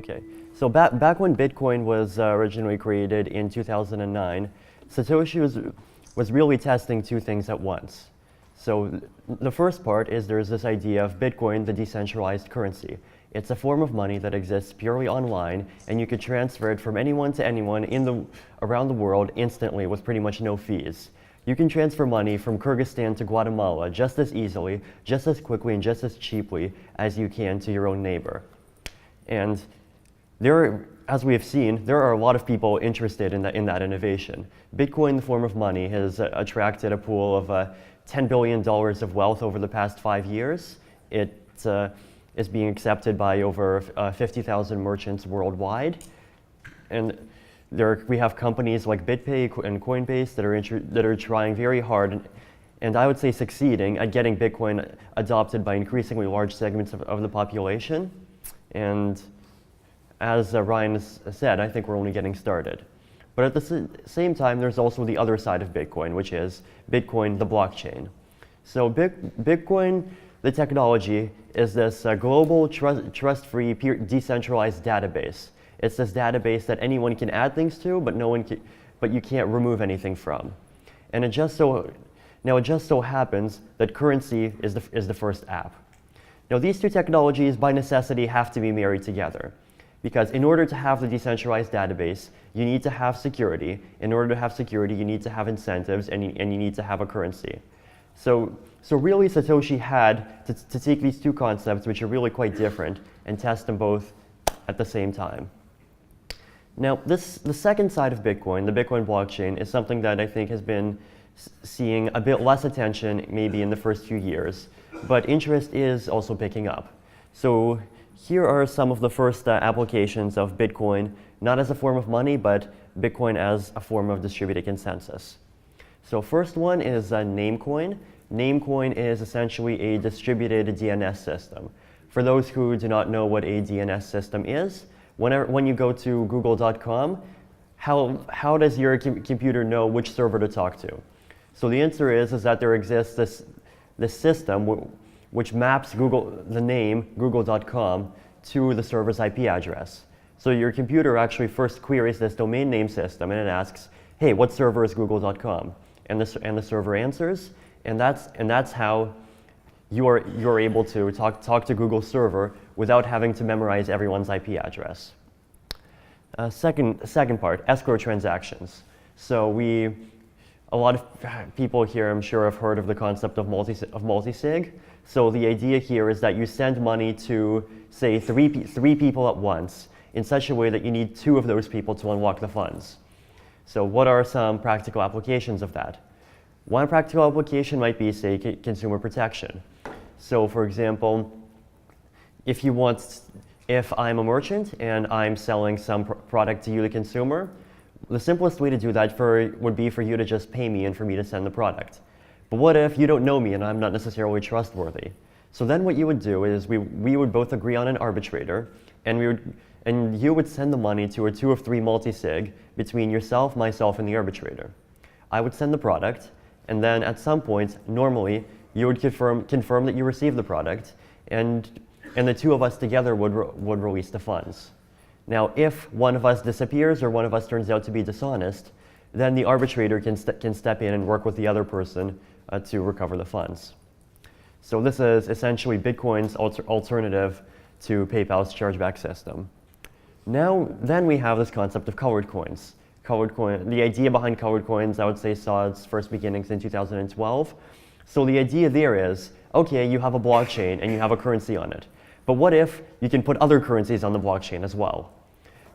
Okay, so back when Bitcoin was originally created in 2009, Satoshi was really testing two things at once. So the first part is there's this idea of Bitcoin, the decentralized currency. It's a form of money that exists purely online, and you could transfer it from anyone to anyone around the world instantly with pretty much no fees. You can transfer money from Kyrgyzstan to Guatemala just as easily, just as quickly, and just as cheaply as you can to your own neighbor. And as we have seen, there are a lot of people interested in that innovation. Bitcoin, the form of money, has attracted a pool of $10 billion of wealth over the past 5 years. It is being accepted by over 50,000 merchants worldwide. And we have companies like BitPay and Coinbase that are trying very hard, and I would say succeeding, at getting Bitcoin adopted by increasingly large segments of the population. And as Ryan has said, I think we're only getting started. But at the same time, there's also the other side of Bitcoin, which is Bitcoin, the blockchain. So Bitcoin, the technology, is this global trust-free, decentralized database. It's this database that anyone can add things to, but you can't remove anything from. And it just so happens that currency is the first app. Now, these two technologies, by necessity, have to be married together. Because in order to have the decentralized database, you need to have security. In order to have security, you need to have incentives, and you need to have a currency. So really, Satoshi had to take these two concepts, which are really quite different, and test them both at the same time. Now, the second side of Bitcoin, the Bitcoin blockchain, is something that I think has been seeing a bit less attention maybe in the first few years, but interest is also picking up. So here are some of the first applications of Bitcoin, not as a form of money, but Bitcoin as a form of distributed consensus. So first one is Namecoin. Namecoin is essentially a distributed DNS system. For those who do not know what a DNS system is, when you go to google.com, how does your computer know which server to talk to? So the answer is that there exists this system which maps the name google.com to the server's IP address. So your computer actually first queries this domain name system, and it asks, hey, what server is google.com? And the server answers, and that's how you're able to talk to Google's server without having to memorize everyone's IP address. Second part, escrow transactions. So a lot of people here, I'm sure, have heard of the concept of multi-sig. So the idea here is that you send money to, say, three people at once in such a way that you need 2 of those people to unlock the funds. So what are some practical applications of that? One practical application might be, say, consumer protection. So for example, if I'm a merchant and I'm selling some product to you, the consumer, the simplest way to do that would be for you to just pay me and for me to send the product. But what if you don't know me and I'm not necessarily trustworthy? So then what you would do is we would both agree on an arbitrator, and you would send the money to a 2 of 3 multi-sig between yourself, myself, and the arbitrator. I would send the product, and then at some point, normally, you would confirm that you received the product, and the 2 of us together would release the funds. Now, if one of us disappears or one of us turns out to be dishonest, then the arbitrator can step in and work with the other person to recover the funds. So this is essentially Bitcoin's alternative to PayPal's chargeback system. Then we have this concept of colored coins. The idea behind colored coins, I would say, saw its first beginnings in 2012. So the idea there is, okay, you have a blockchain and you have a currency on it. But what if you can put other currencies on the blockchain as well?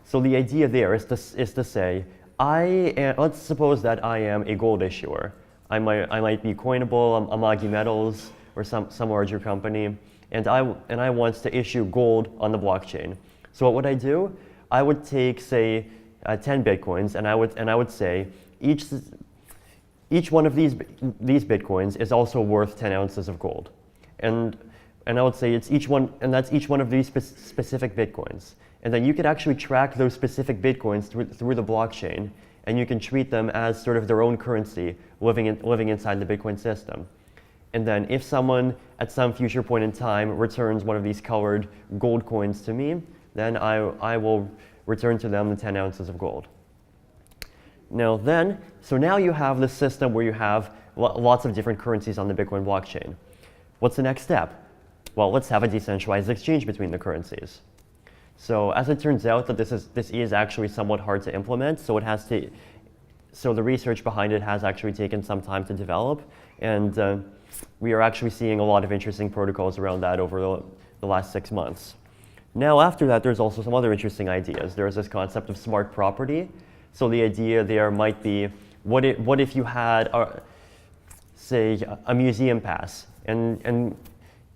So the idea there is to say, let's suppose that I am a gold issuer. I might be Coinable, Amagi Metals, or some larger company, and I want to issue gold on the blockchain. So what would I do? I would take, say, 10 bitcoins, and I would say each one of these bitcoins is also worth 10 ounces of gold, and I would say that's each one of these specific bitcoins. And then you could actually track those specific bitcoins through the blockchain, and you can treat them as sort of their own currency living inside the Bitcoin system. And then if someone at some future point in time returns one of these colored gold coins to me, then I will return to them the 10 ounces of gold. So now you have this system where you have lots of different currencies on the Bitcoin blockchain. What's the next step? Well, let's have a decentralized exchange between the currencies. So as it turns out that this is actually somewhat hard to implement, so the research behind it has actually taken some time to develop, and we are actually seeing a lot of interesting protocols around that over the last 6 months. Now after that, there's also some other interesting ideas. There's this concept of smart property. So the idea there might be, what if you had, say, a museum pass, and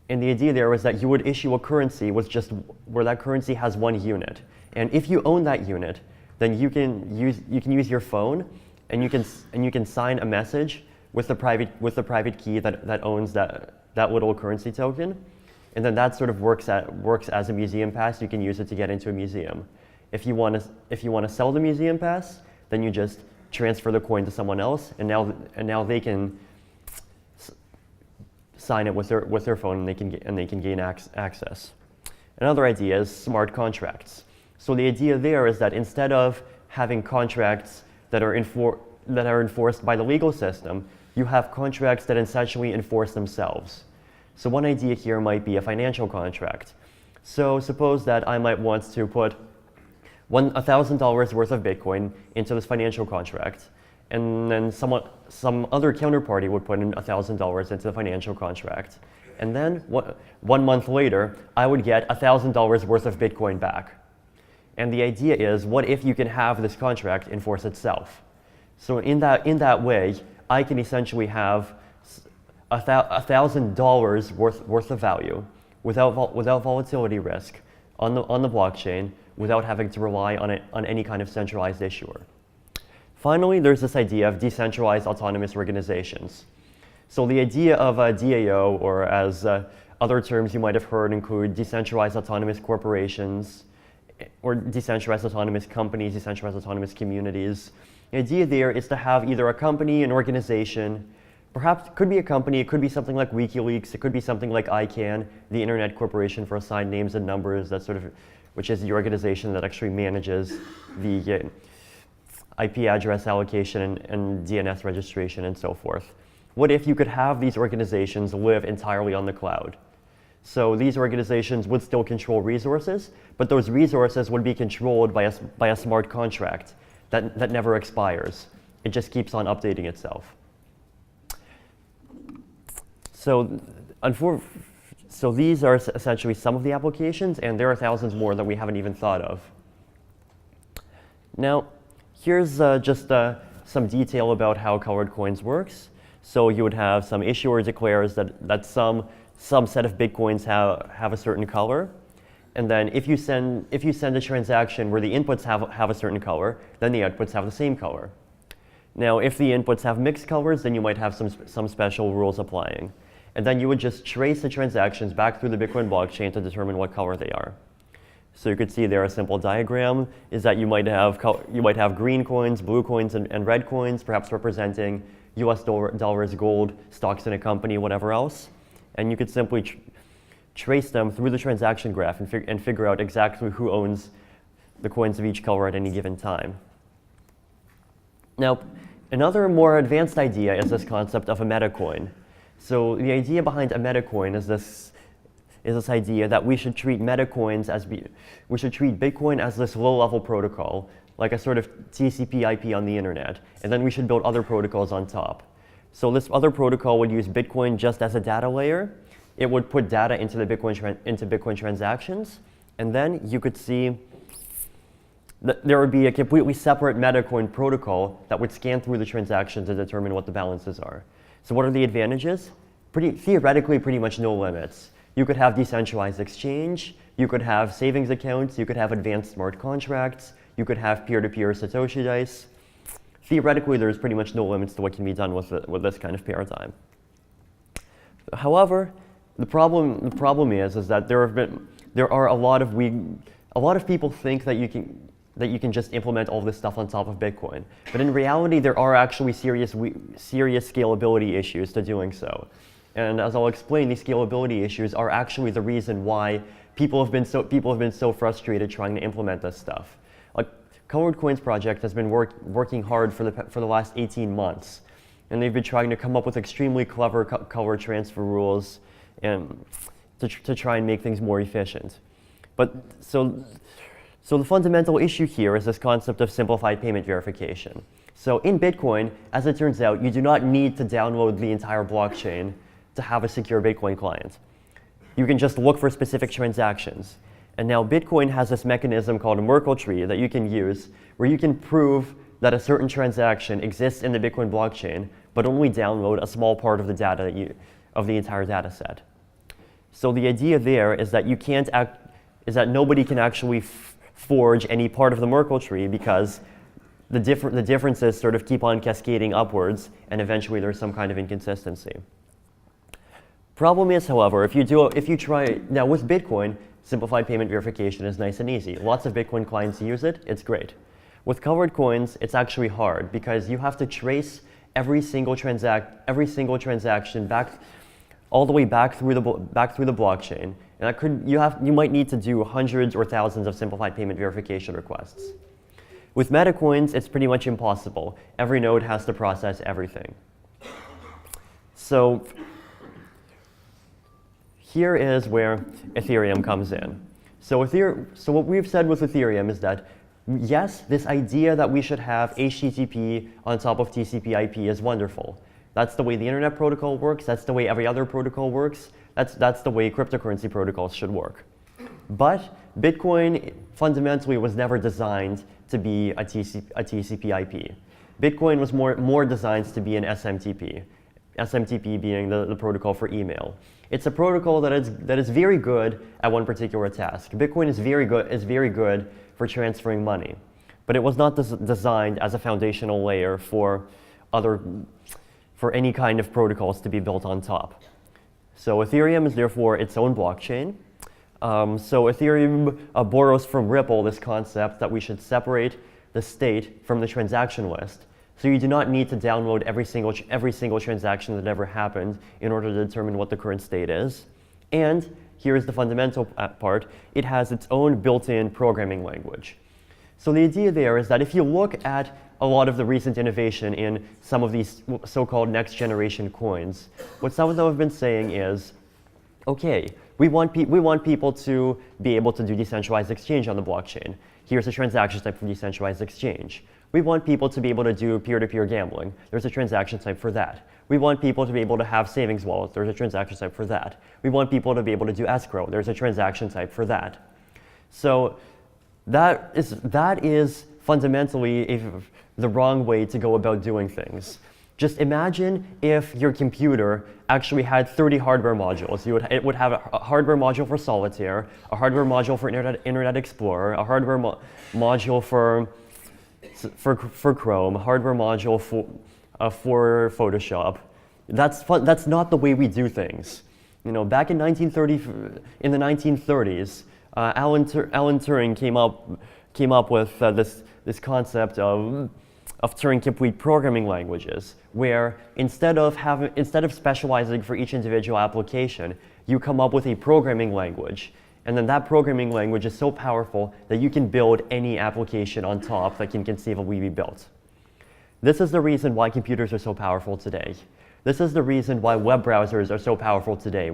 the idea there was that you would issue a currency where that currency has 1 unit, and if you own that unit, then you can use your phone, and you can sign a message with the private key that owns that little currency token, and then that sort of works as a museum pass. You can use it to get into a museum. If you want to sell the museum pass, then you just transfer the coin to someone else, and now they can sign it with their phone, and they can gain access. Another idea is smart contracts. So the idea there is that instead of having contracts that are enforced by the legal system, you have contracts that essentially enforce themselves. So one idea here might be a financial contract. So suppose that I might want to put $1,000 worth of Bitcoin into this financial contract, and then some other counterparty would put in $1,000 into the financial contract. And then 1 month later, I would get $1,000 worth of Bitcoin back. And the idea is, what if you can have this contract enforce itself? So in that way, I can essentially have $1,000 worth of value without volatility risk on the blockchain, without having to rely on any kind of centralized issuer. Finally, there's this idea of decentralized autonomous organizations. So the idea of a DAO, or as other terms you might have heard include decentralized autonomous corporations, or decentralized autonomous companies, decentralized autonomous communities. The idea there is to have either a company, an organization, perhaps it could be a company, it could be something like WikiLeaks, it could be something like ICANN, the Internet Corporation for Assigned Names and Numbers, which is the organization that actually manages the IP address allocation and DNS registration and so forth. What if you could have these organizations live entirely on the cloud? So these organizations would still control resources, but those resources would be controlled by a smart contract that never expires. It just keeps on updating itself. So these are essentially some of the applications, and there are thousands more that we haven't even thought of. Now, here's just some detail about how colored coins works. So you would have some issuer declares that some set of Bitcoins have a certain color. And then if you send a transaction where the inputs have a certain color, then the outputs have the same color. Now, if the inputs have mixed colors, then you might have some special rules applying. And then you would just trace the transactions back through the Bitcoin blockchain to determine what color they are. So you could see there a simple diagram is that you might have green coins, blue coins, and red coins, perhaps representing US dollars, gold, stocks in a company, whatever else. And you could simply trace them through the transaction graph and figure out exactly who owns the coins of each color at any given time. Now, another more advanced idea is this concept of a metacoin. So the idea behind a metacoin is this idea that we should treat metacoins we should treat Bitcoin as this low-level protocol, like a sort of TCP/IP on the internet, and then we should build other protocols on top. So this other protocol would use Bitcoin just as a data layer. It would put data into Bitcoin transactions, and then you could see that there would be a completely separate metacoin protocol that would scan through the transactions to determine what the balances are. So what are the advantages? Theoretically, pretty much no limits. You could have decentralized exchange, you could have savings accounts, you could have advanced smart contracts, you could have peer-to-peer Satoshi dice. Theoretically, there's pretty much no limits to what can be done with this kind of paradigm. However, the problem is that there are a lot of people think that you can just implement all this stuff on top of Bitcoin. But in reality, there are actually serious scalability issues to doing so. And as I'll explain, these scalability issues are actually the reason why people have been so frustrated trying to implement this stuff. Like, Colored Coins project has been working hard for the last 18 months, and they've been trying to come up with extremely clever color transfer rules and to try and make things more efficient. But so the fundamental issue here is this concept of simplified payment verification. So in Bitcoin, as it turns out, you do not need to download the entire blockchain to have a secure Bitcoin client. You can just look for specific transactions. And now Bitcoin has this mechanism called a Merkle tree that you can use, where you can prove that a certain transaction exists in the Bitcoin blockchain, but only download a small part of the data of the entire data set. So the idea there is that nobody can actually forge any part of the Merkle tree, because the differences sort of keep on cascading upwards, and eventually there's some kind of inconsistency. Problem is, however, if you try, now with Bitcoin, simplified payment verification is nice and easy. Lots of Bitcoin clients use it, it's great. With Colored Coins, it's actually hard, because you have to trace every single transaction all the way back through the blockchain, and you might need to do hundreds or thousands of simplified payment verification requests. With Metacoins, it's pretty much impossible. Every node has to process everything. So here is where Ethereum comes in. So what we've said with Ethereum is that, yes, this idea that we should have HTTP on top of TCP/IP is wonderful. That's the way the internet protocol works. That's the way every other protocol works. That's the way cryptocurrency protocols should work. But Bitcoin fundamentally was never designed to be a TCP/IP. Bitcoin was more designed to be an SMTP. SMTP being the protocol for email. It's a protocol that is very good at one particular task. Bitcoin is very good for transferring money, but it was not designed as a foundational layer for any kind of protocols to be built on top. So Ethereum is therefore its own blockchain. So Ethereum borrows from Ripple this concept that we should separate the state from the transaction list. So you do not need to download every single transaction that ever happened in order to determine what the current state is. And here's the fundamental part. It has its own built-in programming language. So the idea there is that if you look at a lot of the recent innovation in some of these so-called next-generation coins, what some of them have been saying is, okay, we want people to be able to do decentralized exchange on the blockchain. Here's a transaction type for decentralized exchange. We want people to be able to do peer-to-peer gambling. There's a transaction type for that. We want people to be able to have savings wallets. There's a transaction type for that. We want people to be able to do escrow. There's a transaction type for that. So that is fundamentally the wrong way to go about doing things. Just imagine if your computer actually had 30 hardware modules. It would have a hardware module for Solitaire, a hardware module for Internet Explorer, a hardware module for Chrome, a hardware module for Photoshop. That's not the way we do things. You know, back in the 1930s, Alan Turing came up with this concept of Turing-complete programming languages, where instead of specializing for each individual application, you come up with a programming language. And then that programming language is so powerful that you can build any application on top that can conceivably be built. This is the reason why computers are so powerful today. This is the reason why web browsers are so powerful today.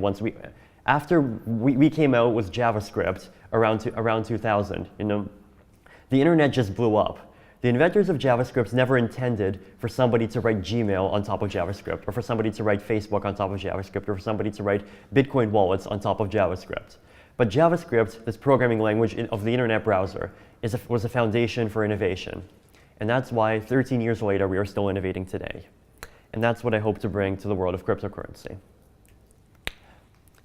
After we came out with JavaScript around 2000, the internet just blew up. The inventors of JavaScript never intended for somebody to write Gmail on top of JavaScript, or for somebody to write Facebook on top of JavaScript, or for somebody to write Bitcoin wallets on top of JavaScript. But JavaScript, this programming language of the internet browser, was a foundation for innovation. And that's why 13 years later, we are still innovating today. And that's what I hope to bring to the world of cryptocurrency.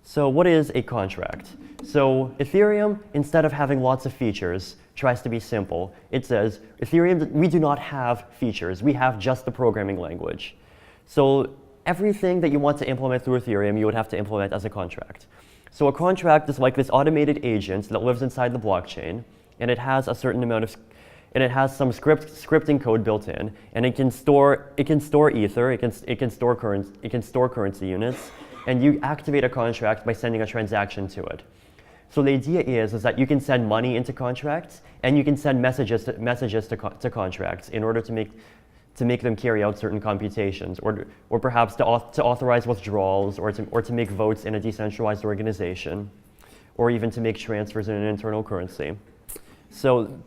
So what is a contract? So Ethereum, instead of having lots of features, tries to be simple. It says, Ethereum, we do not have features. We have just the programming language. So everything that you want to implement through Ethereum, you would have to implement as a contract. So a contract is like this automated agent that lives inside the blockchain, and it has a certain amount of, and it has some scripting code built in, and it can store ether, it can store currency units, and you activate a contract by sending a transaction to it. So the idea is that you can send money into contracts, and you can send messages to contracts in order to make them carry out certain computations, or perhaps to authorize withdrawals, or to make votes in a decentralized organization, or even to make transfers in an internal currency. So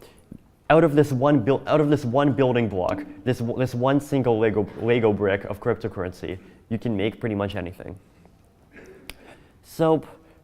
out of this one building block, this one single Lego brick of cryptocurrency, you can make pretty much anything. So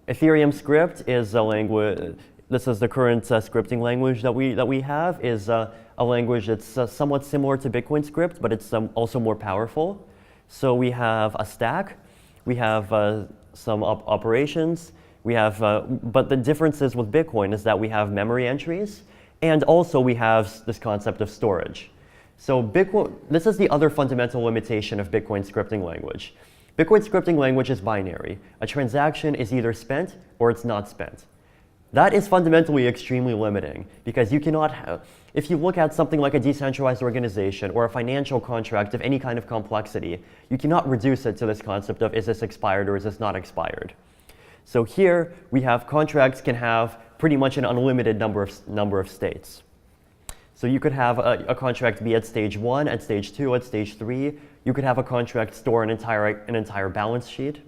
Ethereum script is a language. This is the current scripting language that we have. Is a language that's somewhat similar to Bitcoin script, but it's also more powerful. So we have a stack, we have some operations, we have. But the differences with Bitcoin is that we have memory entries, and also we have this concept of storage. So Bitcoin. This is the other fundamental limitation of Bitcoin scripting language. Bitcoin scripting language is binary. A transaction is either spent or it's not spent. That is fundamentally extremely limiting, because you cannot have, if you look at something like a decentralized organization or a financial contract of any kind of complexity, you cannot reduce it to this concept of is this expired or is this not expired. So here we have contracts can have pretty much an unlimited number of states. So you could have a contract be at stage 1, at stage 2, at stage 3. You could have a contract store an entire balance sheet.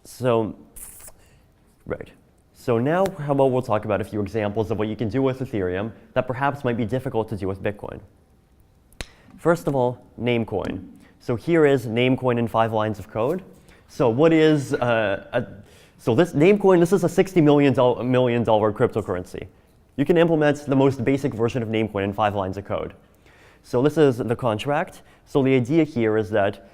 So, right. So now, how about we'll talk about a few examples of what you can do with Ethereum that perhaps might be difficult to do with Bitcoin. First of all, Namecoin. So here is Namecoin in 5 lines of code. So what is so this Namecoin? This is a $60 million cryptocurrency. You can implement the most basic version of Namecoin in 5 lines of code. So this is the contract. So the idea here is that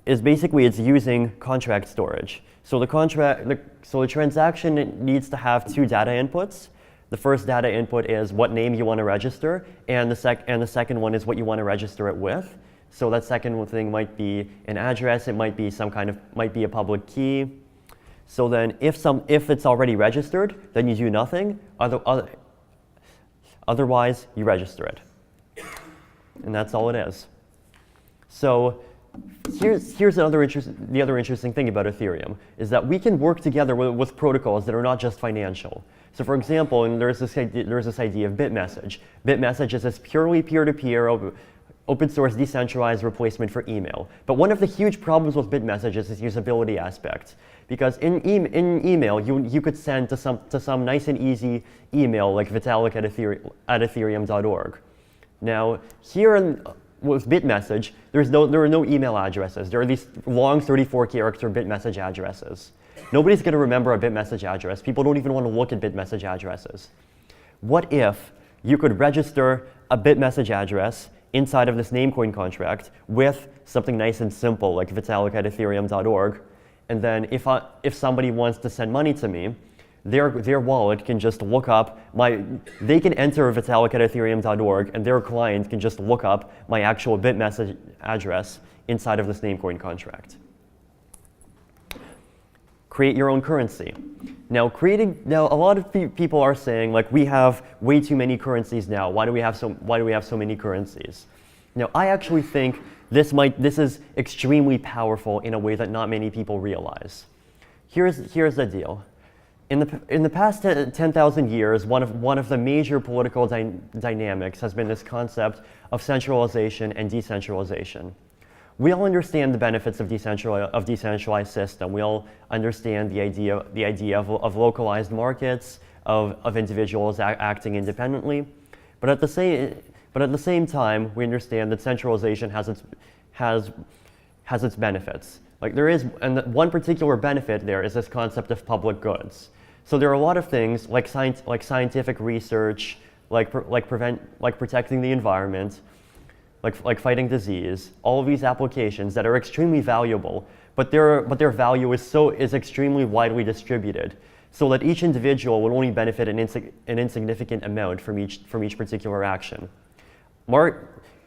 basically it's using contract storage. So the transaction needs to have 2 data inputs. The first data input is what name you want to register, and the second one is what you want to register it with. So that second thing might be an address. It might be might be a public key. So then, if it's already registered, then you do nothing. Otherwise, you register it, and that's all it is. So here's the other interesting thing about Ethereum is that we can work together with protocols that are not just financial. So for example, and there's this idea of Bitmessage. Bitmessage is this purely peer-to-peer, open source, decentralized replacement for email. But one of the huge problems with Bitmessage is its usability aspect. Because in email, you could send to some nice and easy email like Vitalik at Ethereum.org. Now here with Bitmessage, there are no email addresses. There are these long 34-character Bitmessage addresses. Nobody's going to remember a Bitmessage address. People don't even want to look at Bitmessage addresses. What if you could register a Bitmessage address inside of this Namecoin contract with something nice and simple like Vitalik at Ethereum.org, and then if somebody wants to send money to me, their wallet can just look up they can enter Vitalik at Ethereum.org, and their client can just look up my actual Bitmessage address inside of this Namecoin contract. Create your own currency. Now a lot of people are saying like we have way too many currencies now. Why do we have so many currencies? Now I actually think this is extremely powerful in a way that not many people realize. Here's the deal. In the past 10,000 years, one of the major political dynamics has been this concept of centralization and decentralization. We all understand the benefits of decentralized system. We all understand the idea of localized markets, of individuals acting independently, but at the same time, we understand that centralization has its benefits. Like and one particular benefit there is this concept of public goods. So there are a lot of things like scientific research, like protecting the environment, like fighting disease. All of these applications that are extremely valuable, but their value is extremely widely distributed, so that each individual will only benefit an insignificant amount from each particular action.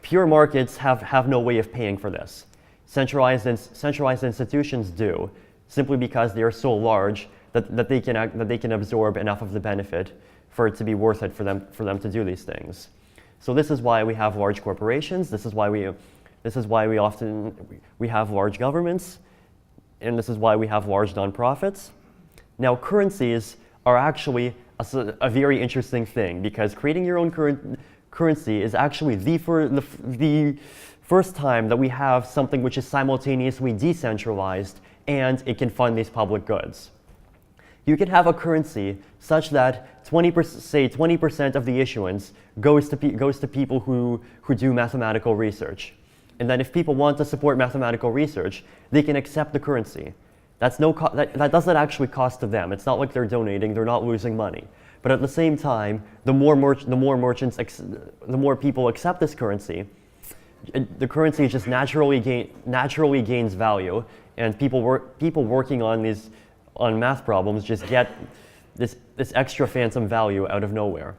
Pure markets have no way of paying for this. Centralized institutions do, simply because they are so large that they can absorb enough of the benefit for it to be worth it for them to do these things. So this is why we have large corporations. This is why we often have large governments, and this is why we have large nonprofits. Now, currencies are actually a very interesting thing, because creating your own currency is actually the first time that we have something which is simultaneously decentralized and it can fund these public goods. You can have a currency such that 20% of the issuance goes to people who do mathematical research. And then if people want to support mathematical research, they can accept the currency. That doesn't actually cost to them. It's not like they're donating, they're not losing money. But at the same time, the more people accept this currency, the currency just naturally gains value, and people working on math problems just get this extra phantom value out of nowhere.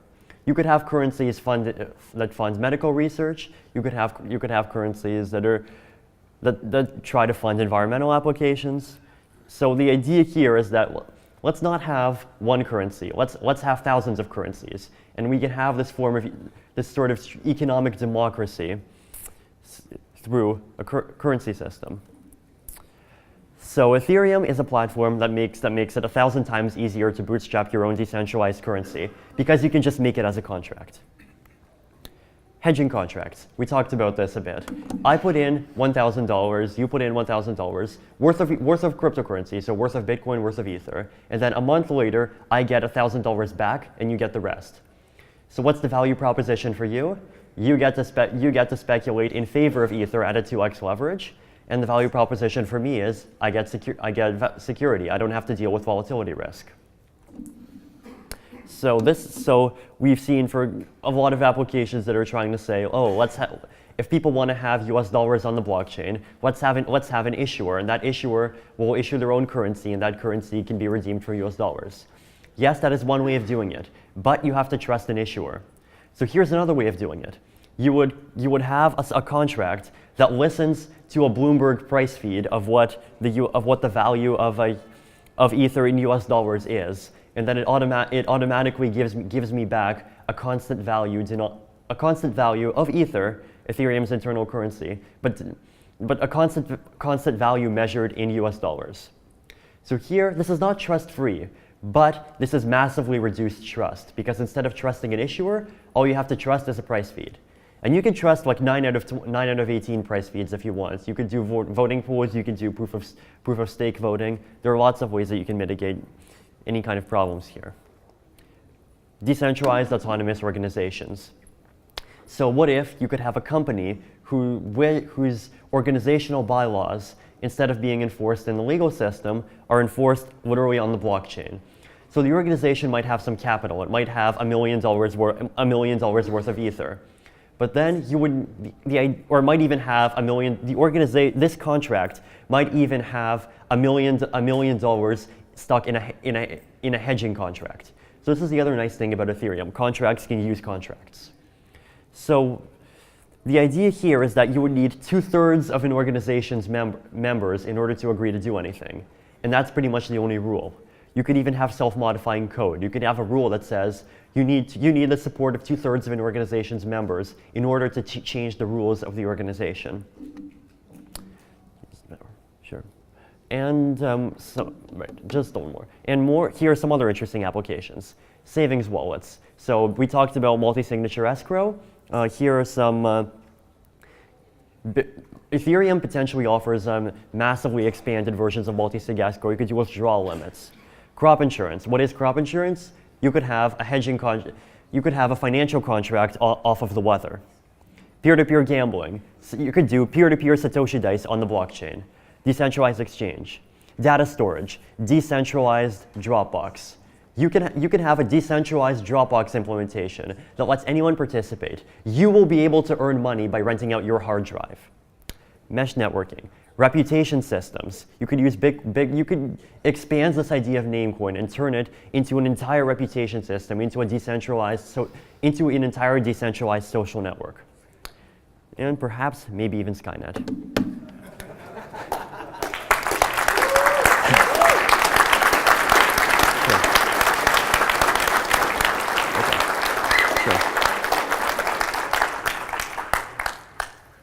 You could have currencies that fund medical research. You could have currencies that try to fund environmental applications. So the idea here is that let's not have one currency. Let's have thousands of currencies, and we can have this sort of economic democracy through a currency system. So Ethereum is a platform that makes it 1,000 times easier to bootstrap your own decentralized currency, because you can just make it as a contract. Hedging contracts. We talked about this a bit. I put in $1,000, you put in $1,000 worth of cryptocurrency, so worth of Bitcoin, worth of Ether, and then a month later, I get $1,000 back, and you get the rest. So what's the value proposition for you? You get to speculate in favor of Ether at a 2x leverage, and the value proposition for me is I get security. I don't have to deal with volatility risk. So we've seen for a lot of applications that are trying to say, oh, if people want to have US dollars on the blockchain, let's have an issuer, and that issuer will issue their own currency, and that currency can be redeemed for US dollars. Yes, that is one way of doing it, but you have to trust an issuer. So here's another way of doing it. You would have a contract that listens to a Bloomberg price feed of what the value of Ether in US dollars is, and then it automatically gives me back a constant value of Ether, Ethereum's internal currency, but a constant value measured in US dollars. So here, this is not trust-free, but this is massively reduced trust, because instead of trusting an issuer, all you have to trust is a price feed. And you can trust like 9 out of 18 price feeds if you want. You could do voting pools, you can do proof of stake voting. There are lots of ways that you can mitigate any kind of problems here. Decentralized autonomous organizations. So what if you could have a company whose organizational bylaws, instead of being enforced in the legal system, are enforced literally on the blockchain? So the organization might have some capital. It might have $1 million worth of Ether. But then or it might even have this contract might even have $1 million stuck in a hedging contract. So this is the other nice thing about Ethereum. Contracts can use contracts. So the idea here is that you would need 2/3 of an organization's members in order to agree to do anything. And that's pretty much the only rule. You could even have self-modifying code. You could have a rule that says you need the support of 2/3 of an organization's members in order to change the rules of the organization. Sure. And just one more. And here are some other interesting applications. Savings wallets. So we talked about multi-signature escrow. Here are some. Ethereum potentially offers massively expanded versions of multi-sig escrow. You could do withdrawal limits. Crop insurance. What is crop insurance? You could have you could have a financial contract off of the weather. Peer-to-peer gambling. So you could do peer-to-peer Satoshi dice on the blockchain. Decentralized exchange. Data storage. Decentralized Dropbox. You can have a decentralized Dropbox implementation that lets anyone participate. You will be able to earn money by renting out your hard drive. Mesh networking. Reputation systems. You could use you could expand this idea of Namecoin and turn it into an entire reputation system, into an entire decentralized social network. And perhaps maybe even Skynet.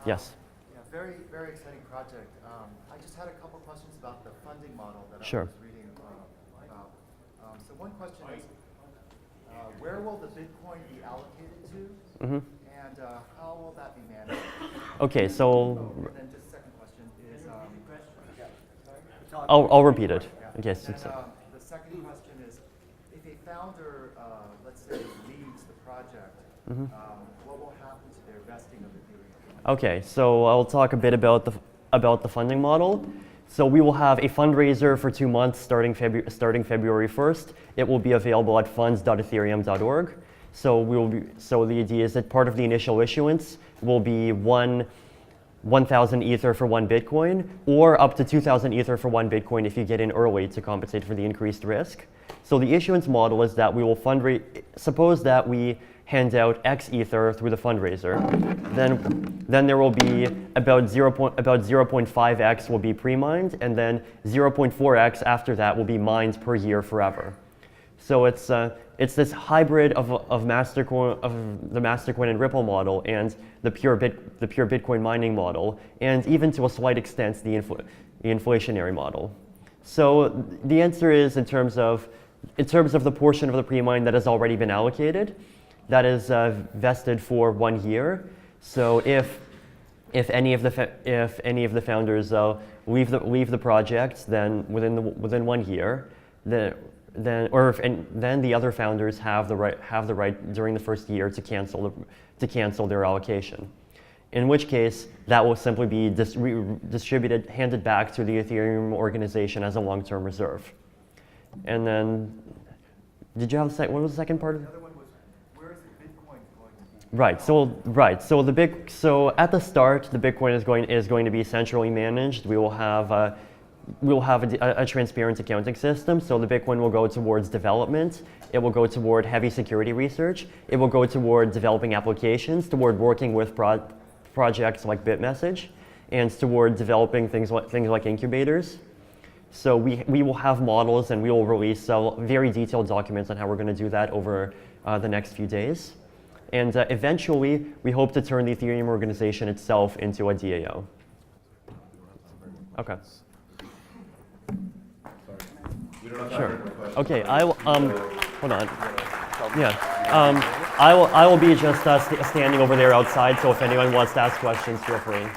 Yes. Yeah, very, very exciting project. I just had a couple questions about the funding model that Sure. I was reading about. So one question is, where will the Bitcoin be allocated to, Mm-hmm. and how will that be managed? Okay, so And then just second question is, I'll repeat it. yeah. Okay, And, the second question is, if a founder, let's say, leaves the project, Mm-hmm. what will happen to their vesting of Ethereum? Okay, so I'll talk a bit about the funding model. So we will have a fundraiser for 2 months starting February 1st. It will be available at funds.ethereum.org. So the idea is that part of the initial issuance will be 1,000 Ether for 1 Bitcoin, or up to 2,000 Ether for 1 Bitcoin if you get in early to compensate for the increased risk. So the issuance model is that we will suppose that we hand out X Ether through the fundraiser, then there will be about 0.5x will be pre-mined, and then 0.4x after that will be mined per year forever. So it's this hybrid of the Mastercoin and Ripple model and the pure Bitcoin mining model, and even to a slight extent the inflationary model. So the answer is in terms of the portion of the pre-mine that has already been allocated, that is vested for 1 year. So if any of the founders leave the project, then within 1 year, then the other founders have the right during the first year to cancel their allocation. In which case, that will simply be handed back to the Ethereum organization as a long-term reserve. And then, did you have what was the second part? The other one was, where is the Bitcoin going to be? Right. So at the start, the Bitcoin is going to be centrally managed. We will have a transparent accounting system. So the Bitcoin will go towards development. It will go toward heavy security research. It will go toward developing applications, toward working with projects like BitMessage, and toward developing things like incubators. So we will have models, and we will release very detailed documents on how we're going to do that over the next few days. And eventually, we hope to turn the Ethereum organization itself into a DAO. Okay. Sure. Okay. I will. Hold on. Yeah. I will be just standing over there outside. So if anyone wants to ask questions, feel free.